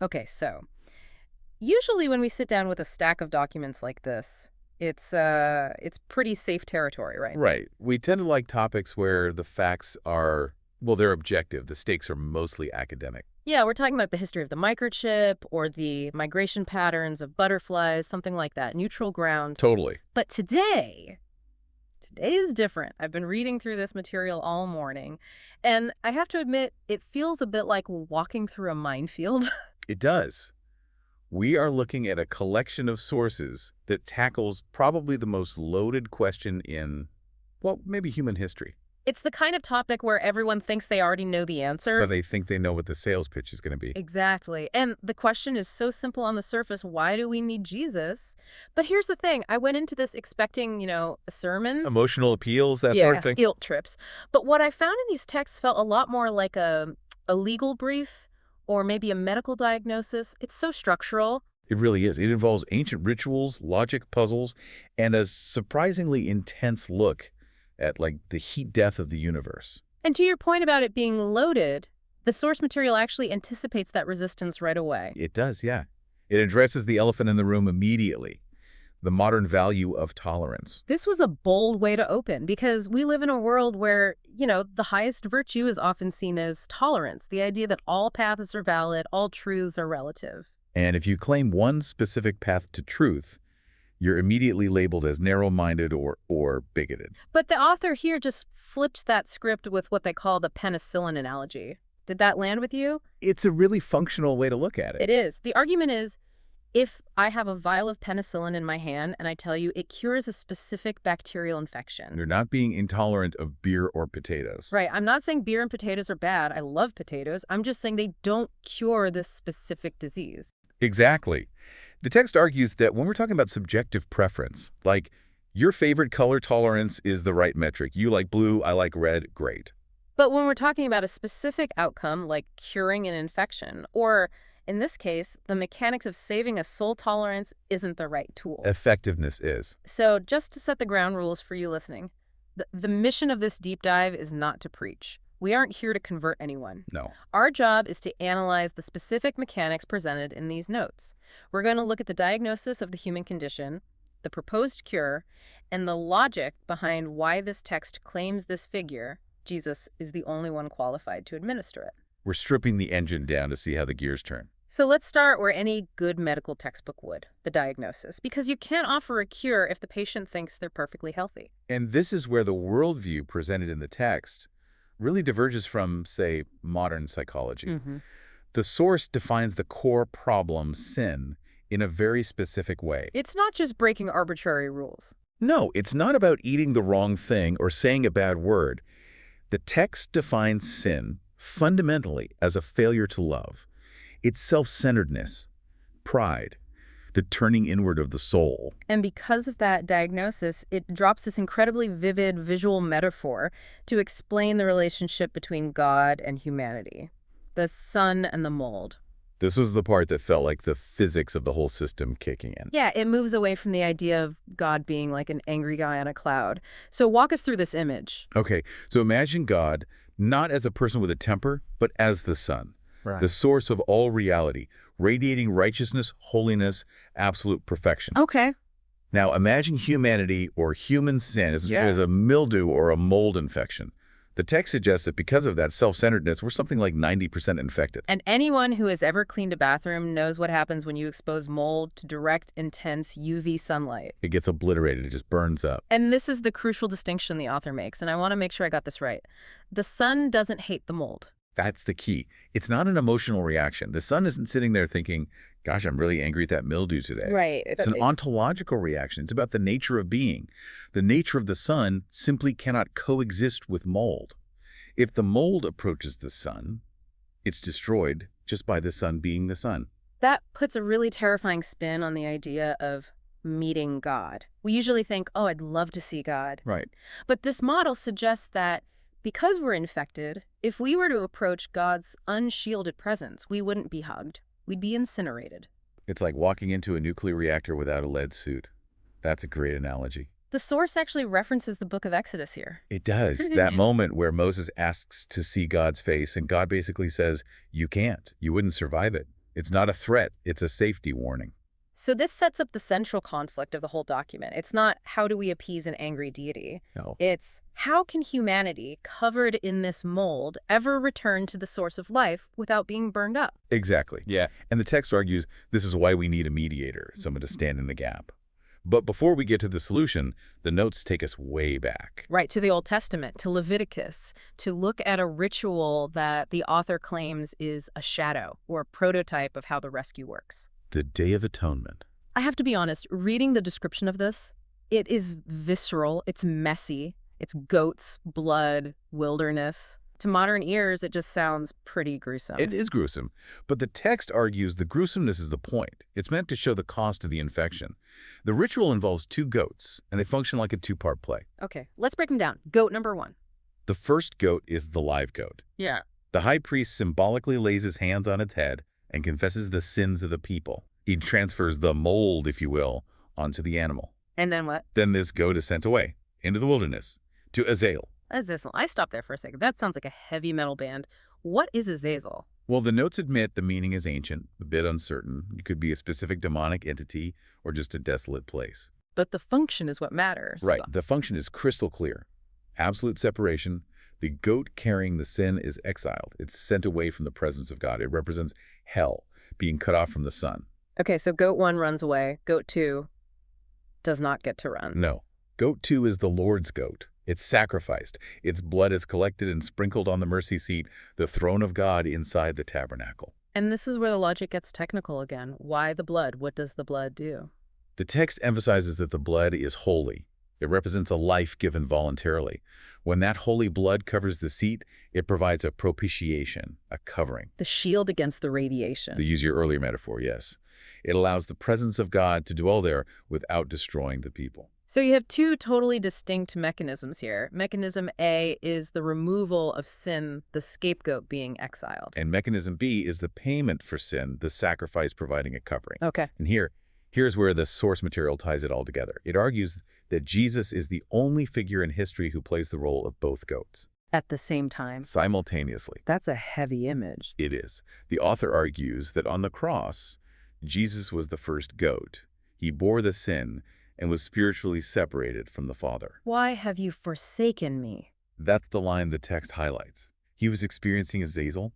Okay, so usually when we sit down with a stack of documents like this, it's pretty safe territory, right? Right. We tend to like topics where the facts are, well, they're objective. The stakes are mostly academic. Yeah, we're talking about the history of the microchip or the migration patterns of butterflies, something like that, neutral ground. Totally. But today is different. I've been reading through this material all morning, and I have to admit, it feels a bit like walking through a minefield. It does. We are looking at a collection of sources that tackles probably the most loaded question in, well, maybe human history. It's the kind of topic where everyone thinks they already know the answer. But they think they know what the sales pitch is going to be. Exactly. And the question is so simple on the surface, why do we need Jesus? But here's the thing. I went into this expecting, a sermon. Emotional appeals, that Yeah, sort of thing. guilt trips. But what I found in these texts felt a lot more like a legal brief or maybe a medical diagnosis. It's so structural. It really is. It involves ancient rituals, logic puzzles, and a surprisingly intense look at, like, the heat death of the universe. And to your point about it being loaded, the source material actually anticipates that resistance right away. It does, yeah. It addresses the elephant in the room immediately, the modern value of tolerance. This was a bold way to open because we live in a world where, the highest virtue is often seen as tolerance, the idea that all paths are valid, all truths are relative. And if you claim one specific path to truth, you're immediately labeled as narrow-minded or bigoted. But the author here just flips that script with what they call the penicillin analogy. Did that land with you? It's a really functional way to look at it. It is. The argument is, if I have a vial of penicillin in my hand and I tell you it cures a specific bacterial infection. You're not being intolerant of beer or potatoes. Right. I'm not saying beer and potatoes are bad. I love potatoes. I'm just saying they don't cure this specific disease. Exactly. The text argues that when we're talking about subjective preference, like your favorite color tolerance is the right metric. You like blue, I like red, great. But when we're talking about a specific outcome like curing an infection, or in this case, the mechanics of saving a soul tolerance isn't the right tool. Effectiveness is. So just to set the ground rules for you listening, the mission of this deep dive is not to preach. We aren't here to convert anyone. No. Our job is to analyze the specific mechanics presented in these notes. We're going to look at the diagnosis of the human condition, the proposed cure, and the logic behind why this text claims this figure, Jesus, is the only one qualified to administer it. We're stripping the engine down to see how the gears turn. So let's start where any good medical textbook would, the diagnosis, because you can't offer a cure if the patient thinks they're perfectly healthy. And this is where the worldview presented in the text really diverges from, say, modern psychology. The source defines the core problem, sin, in a very specific way. It's not just breaking arbitrary rules. No, it's not about eating the wrong thing or saying a bad word. The text defines sin fundamentally as a failure to love. It's self-centeredness, pride, the turning inward of the soul. And because of that diagnosis, it drops this incredibly vivid visual metaphor to explain the relationship between God and humanity, the sun and the mold. This was the part that felt like the physics of the whole system kicking in. Yeah, it moves away from the idea of God being like an angry guy on a cloud. So walk us through this image. Okay, so imagine God not as a person with a temper, but as the sun, the source of all reality, radiating righteousness, holiness, absolute perfection. Okay. Now imagine humanity or human sin as a mildew or a mold infection. The text suggests that because of that self-centeredness, we're something like 90% infected. And anyone who has ever cleaned a bathroom knows what happens when you expose mold to direct, intense UV sunlight. It gets obliterated. It just burns up. And this is the crucial distinction the author makes, and I want to make sure I got this right. The sun doesn't hate the mold. That's the key. It's not an emotional reaction. The sun isn't sitting there thinking, gosh, I'm really angry at that mildew today. Right. It's an ontological reaction. It's about the nature of being. The nature of the sun simply cannot coexist with mold. If the mold approaches the sun, it's destroyed just by the sun being the sun. That puts a really terrifying spin on the idea of meeting God. We usually think, oh, I'd love to see God. Right. But this model suggests that because we're infected, if we were to approach God's unshielded presence, we wouldn't be hugged. We'd be incinerated. It's like walking into a nuclear reactor without a lead suit. That's a great analogy. The source actually references the book of Exodus here. It does. That moment where Moses asks to see God's face and God basically says, you can't. You wouldn't survive it. It's not a threat, it's a safety warning. So this sets up the central conflict of the whole document. It's not how do we appease an angry deity. No. It's how can humanity, covered in this mold, ever return to the source of life without being burned up? Exactly. Yeah. And the text argues this is why we need a mediator, someone to stand in the gap. But before we get to the solution, the notes take us way back. Right, to the Old Testament, to Leviticus, to look at a ritual that the author claims is a shadow or a prototype of how the rescue works. The Day of Atonement. I have to be honest, reading the description of this, it is visceral, it's messy, it's goats, blood, wilderness. To modern ears, it just sounds pretty gruesome. It is gruesome, but the text argues the gruesomeness is the point. It's meant to show the cost of the infection. The ritual involves 2 goats, and they function like a 2-part play. Okay, let's break them down. Goat number 1. The first goat is the live goat. Yeah. The high priest symbolically lays his hands on its head and confesses the sins of the people. He transfers the mold, if you will, onto the animal. And then what? Then this goat is sent away, into the wilderness, to Azazel. Azazel. I stopped there for a second. That sounds like a heavy metal band. What is Azazel? Well, the notes admit the meaning is ancient, a bit uncertain. It could be a specific demonic entity or just a desolate place. But the function is what matters. Right. The function is crystal clear. Absolute separation. The goat carrying the sin is exiled. It's sent away from the presence of God. It represents hell, being cut off from the sun. Okay, so goat 1 runs away. Goat 2 does not get to run. No. Goat 2 is the Lord's goat. It's sacrificed. Its blood is collected and sprinkled on the mercy seat, the throne of God inside the tabernacle. And this is where the logic gets technical again. Why the blood? What does the blood do? The text emphasizes that the blood is holy. It represents a life given voluntarily. When that holy blood covers the seat, it provides a propitiation, a covering. The shield against the radiation. To use your earlier metaphor, yes. It allows the presence of God to dwell there without destroying the people. So you have 2 totally distinct mechanisms here. Mechanism A is the removal of sin, the scapegoat being exiled. And mechanism B is the payment for sin, the sacrifice providing a covering. Okay. And here's where the source material ties it all together. It argues that Jesus is the only figure in history who plays the role of both goats. At the same time. Simultaneously. That's a heavy image. It is. The author argues that on the cross, Jesus was the first goat. He bore the sin and was spiritually separated from the Father. Why have you forsaken me? That's the line the text highlights. He was experiencing Azazel.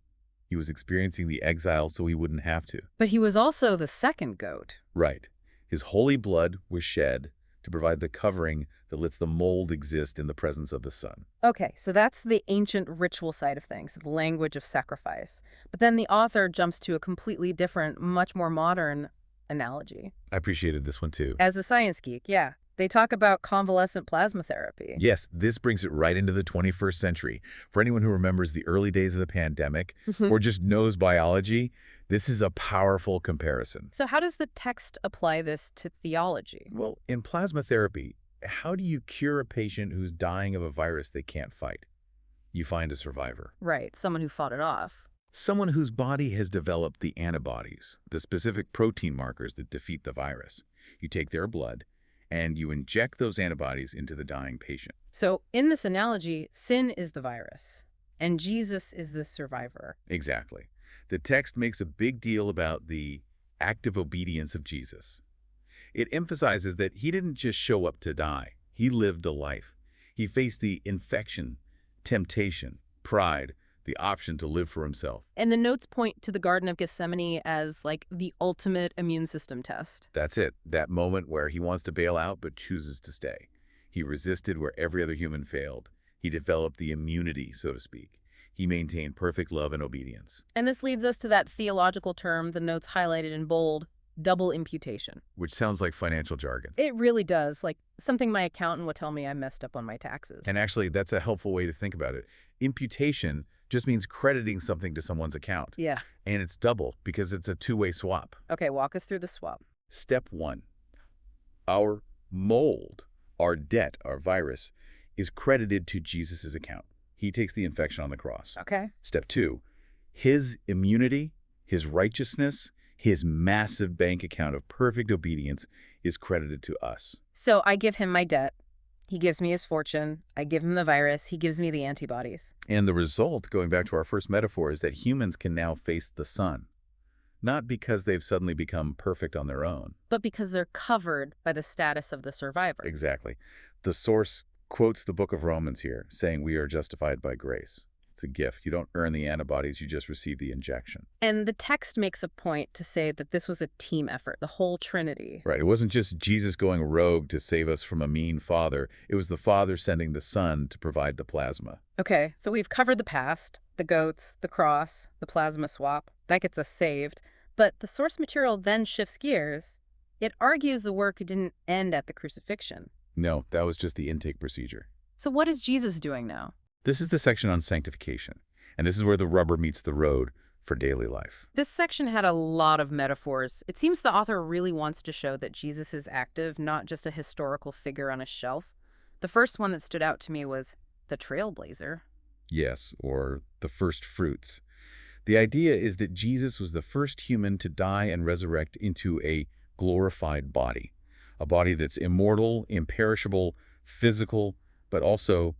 He was experiencing the exile so he wouldn't have to. But he was also the second goat. Right. His holy blood was shed to provide the covering that lets the mold exist in the presence of the sun. Okay, so that's the ancient ritual side of things, the language of sacrifice. But then the author jumps to a completely different, much more modern analogy. I appreciated this one too. As a science geek, yeah. They talk about convalescent plasma therapy. Yes, this brings it right into the 21st century. For anyone who remembers the early days of the pandemic or just knows biology, this is a powerful comparison. So how does the text apply this to theology? Well, in plasma therapy, how do you cure a patient who's dying of a virus they can't fight? You find a survivor. Right, someone who fought it off. Someone whose body has developed the antibodies, the specific protein markers that defeat the virus. You take their blood, and you inject those antibodies into the dying patient. So in this analogy, sin is the virus, and Jesus is the survivor. Exactly. The text makes a big deal about the active obedience of Jesus. It emphasizes that he didn't just show up to die. He lived a life. He faced the infection, temptation, pride, the option to live for himself. And the notes point to the Garden of Gethsemane as like the ultimate immune system test. That's it. That moment where he wants to bail out but chooses to stay. He resisted where every other human failed. He developed the immunity, so to speak. He maintained perfect love and obedience. And this leads us to that theological term the notes highlighted in bold, double imputation. Which sounds like financial jargon. It really does, like something my accountant would tell me I messed up on my taxes. And actually, that's a helpful way to think about it. Imputation just means crediting something to someone's account. Yeah. And it's double because it's a two-way swap. Okay, walk us through the swap. Step 1. Our mold, our debt, our virus, is credited to Jesus' account. He takes the infection on the cross. Okay. Step 2. His immunity, his righteousness, his massive bank account of perfect obedience is credited to us. So I give him my debt. He gives me his fortune. I give him the virus. He gives me the antibodies. And the result, going back to our first metaphor, is that humans can now face the sun. not because they've suddenly become perfect on their own. But because they're covered by the status of the survivor. Exactly. The source quotes the book of Romans here, saying we are justified by grace. It's a gift. You don't earn the antibodies, you just receive the injection. And the text makes a point to say that this was a team effort, the whole Trinity. Right. It wasn't just Jesus going rogue to save us from a mean father. It was the Father sending the Son to provide the plasma. Okay, so we've covered the past, the goats, the cross, the plasma swap. That gets us saved. But the source material then shifts gears. It argues the work didn't end at the crucifixion. No, that was just the intake procedure. So what is Jesus doing now? This is the section on sanctification, and this is where the rubber meets the road for daily life. This section had a lot of metaphors. It seems the author really wants to show that Jesus is active, not just a historical figure on a shelf. The first one that stood out to me was the trailblazer. Yes, or the first fruits. The idea is that Jesus was the first human to die and resurrect into a glorified body, a body that's immortal, imperishable, physical, but also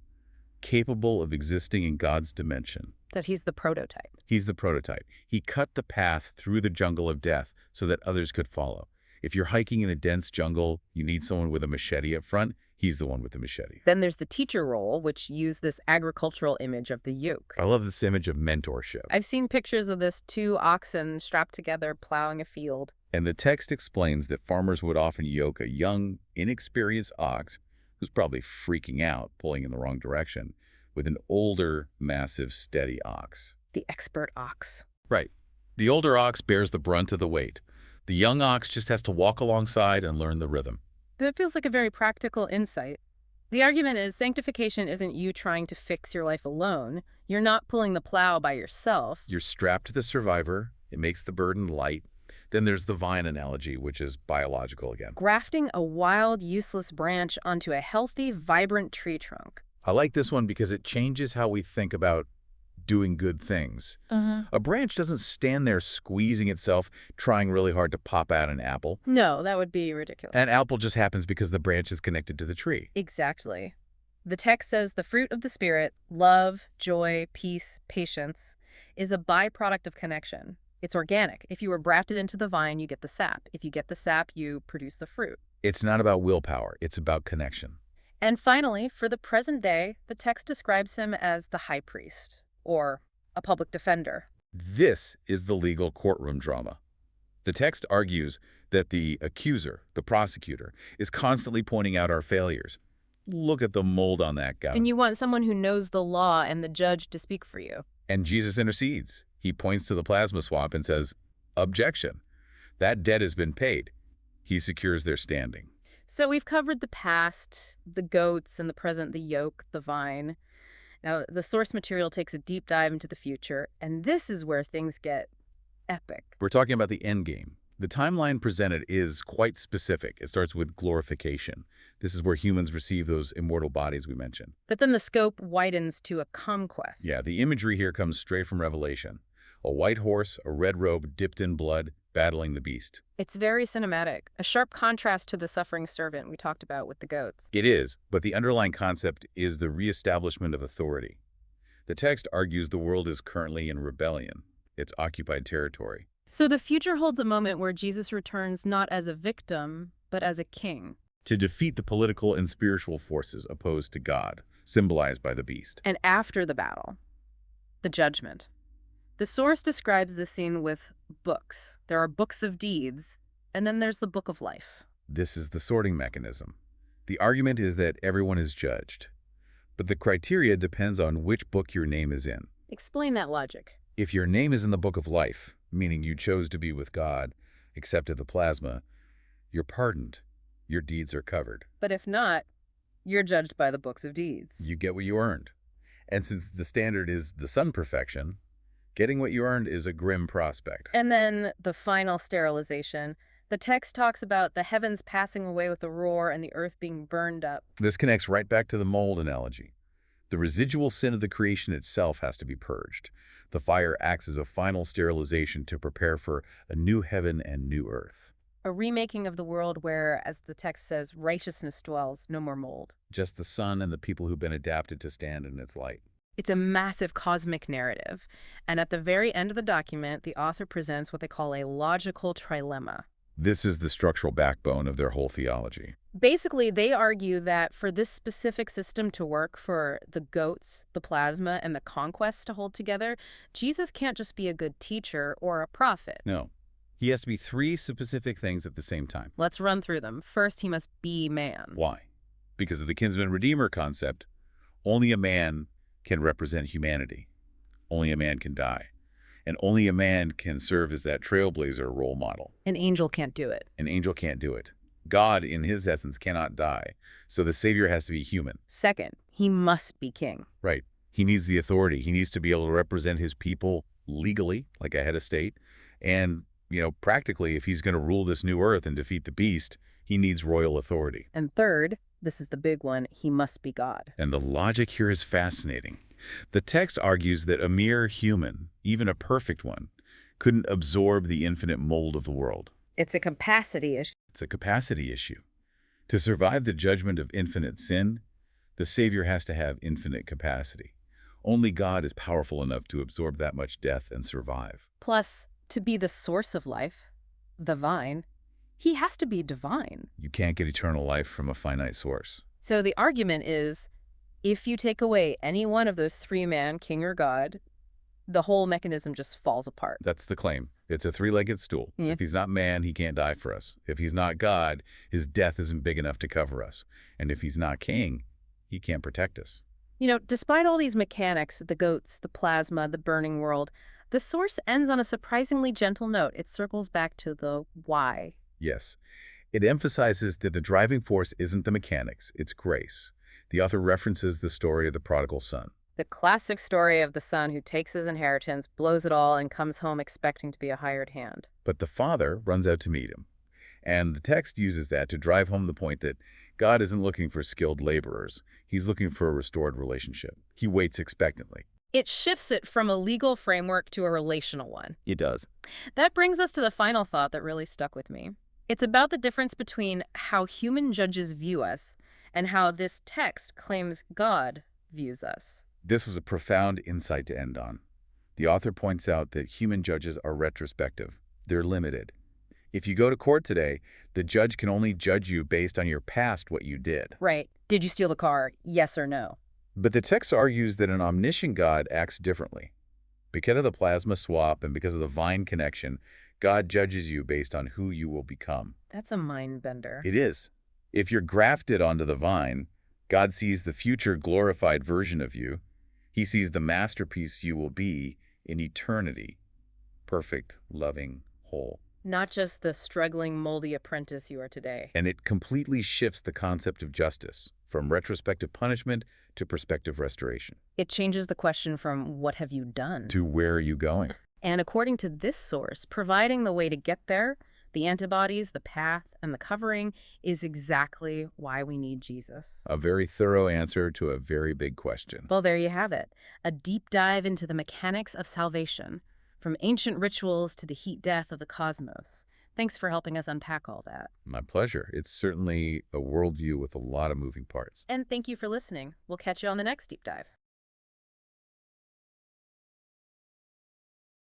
capable of existing in God's dimension. That he's the prototype. He's the prototype. He cut the path through the jungle of death so that others could follow. If you're hiking in a dense jungle, you need someone with a machete up front. He's the one with the machete. Then there's the teacher role, which used this agricultural image of the yoke. I love this image of mentorship. I've seen pictures of this two oxen strapped together plowing a field. And the text explains that farmers would often yoke a young, inexperienced ox, who's probably freaking out, pulling in the wrong direction, with an older, massive, steady ox. The expert ox. Right. The older ox bears the brunt of the weight. The young ox just has to walk alongside and learn the rhythm. That feels like a very practical insight. The argument is sanctification isn't you trying to fix your life alone. You're not pulling the plow by yourself. You're strapped to the survivor. It makes the burden light. Then there's the vine analogy, which is biological again. Grafting a wild, useless branch onto a healthy, vibrant tree trunk. I like this one because it changes how we think about doing good things. A branch doesn't stand there squeezing itself, trying really hard to pop out an apple. No, that would be ridiculous. An apple just happens because the branch is connected to the tree. Exactly. The text says the fruit of the Spirit, love, joy, peace, patience, is a byproduct of connection. It's organic. If you were grafted into the vine, you get the sap. If you get the sap, you produce the fruit. It's not about willpower. It's about connection. And finally, for the present day, the text describes him as the high priest, or a public defender. This is the legal courtroom drama. The text argues that the accuser, the prosecutor, is constantly pointing out our failures. Look at the mold on that guy. And you want someone who knows the law and the judge to speak for you. And Jesus intercedes. He points to the plasma swap and says, "Objection. That debt has been paid." He secures their standing. So we've covered the past, the goats, and the present, the yoke, the vine. Now, the source material takes a deep dive into the future, and this is where things get epic. We're talking about the end game. The timeline presented is quite specific. It starts with glorification. This is where humans receive those immortal bodies we mentioned. But then the scope widens to a conquest. Yeah, the imagery here comes straight from Revelation. A white horse, a red robe dipped in blood, battling the beast. It's very cinematic, a sharp contrast to the suffering servant we talked about with the goats. It is, but the underlying concept is the reestablishment of authority. The text argues the world is currently in rebellion. It's occupied territory. So the future holds a moment where Jesus returns not as a victim, but as a king. To defeat the political and spiritual forces opposed to God, symbolized by the beast. And after the battle, the judgment. The source describes this scene with books. There are books of deeds, and then there's the book of life. This is the sorting mechanism. The argument is that everyone is judged, but the criteria depends on which book your name is in. Explain that logic. If your name is in the book of life, meaning you chose to be with God, accepted the plasma, you're pardoned. Your deeds are covered. But if not, you're judged by the books of deeds. You get what you earned. And since the standard is the sun perfection, getting what you earned is a grim prospect. And then the final sterilization. The text talks about the heavens passing away with a roar and the earth being burned up. This connects right back to the mold analogy. The residual sin of the creation itself has to be purged. The fire acts as a final sterilization to prepare for a new heaven and new earth. A remaking of the world where, as the text says, righteousness dwells, no more mold. Just the sun and the people who've been adapted to stand in its light. It's a massive cosmic narrative. And at the very end of the document, the author presents what they call a logical trilemma. This is the structural backbone of their whole theology. Basically, they argue that for this specific system to work, for the goats, the plasma, and the conquest to hold together, Jesus can't just be a good teacher or a prophet. No. He has to be three specific things at the same time. Let's run through them. First, he must be man. Why? Because of the kinsman-redeemer concept, only a man can represent humanity. Only a man can die. And only a man can serve as that trailblazer role model. An angel can't do it. An angel can't do it. God, in his essence, cannot die. So the Savior has to be human. Second, he must be king. Right. He needs the authority. He needs to be able to represent his people legally, like a head of state. And, practically, if he's going to rule this new earth and defeat the beast, he needs royal authority. And third, this is the big one, he must be God. And the logic here is fascinating. The text argues that a mere human, even a perfect one, couldn't absorb the infinite mold of the world. It's a capacity issue. It's a capacity issue. To survive the judgment of infinite sin, the Savior has to have infinite capacity. Only God is powerful enough to absorb that much death and survive. Plus, to be the source of life, the vine, he has to be divine. You can't get eternal life from a finite source. So the argument is, if you take away any one of those three, man, king or God, the whole mechanism just falls apart. That's the claim. It's a three-legged stool. Yeah. If he's not man, he can't die for us. If he's not God, his death isn't big enough to cover us. And if he's not king, he can't protect us. Despite all these mechanics, the goats, the plasma, the burning world, the source ends on a surprisingly gentle note. It circles back to the why. Yes. It emphasizes that the driving force isn't the mechanics, it's grace. The author references the story of the prodigal son. The classic story of the son who takes his inheritance, blows it all, and comes home expecting to be a hired hand. But the father runs out to meet him. And the text uses that to drive home the point that God isn't looking for skilled laborers. He's looking for a restored relationship. He waits expectantly. It shifts it from a legal framework to a relational one. It does. That brings us to the final thought that really stuck with me. It's about the difference between how human judges view us and how this text claims God views us. This was a profound insight to end on. The author points out that human judges are retrospective. They're limited. If you go to court today, the judge can only judge you based on your past, what you did. Right. Did you steal the car? Yes or no? But the text argues that an omniscient God acts differently. Because of the plasma swap and because of the vine connection, God judges you based on who you will become. That's a mind bender. It is. If you're grafted onto the vine, God sees the future glorified version of you. He sees the masterpiece you will be in eternity. Perfect, loving, whole. Not just the struggling, moldy apprentice you are today. And it completely shifts the concept of justice from retrospective punishment to prospective restoration. It changes the question from what have you done to where are you going? And according to this source, providing the way to get there, the antibodies, the path, and the covering is exactly why we need Jesus. A very thorough answer to a very big question. Well, there you have it. A deep dive into the mechanics of salvation, from ancient rituals to the heat death of the cosmos. Thanks for helping us unpack all that. My pleasure. It's certainly a worldview with a lot of moving parts. And thank you for listening. We'll catch you on the next deep dive.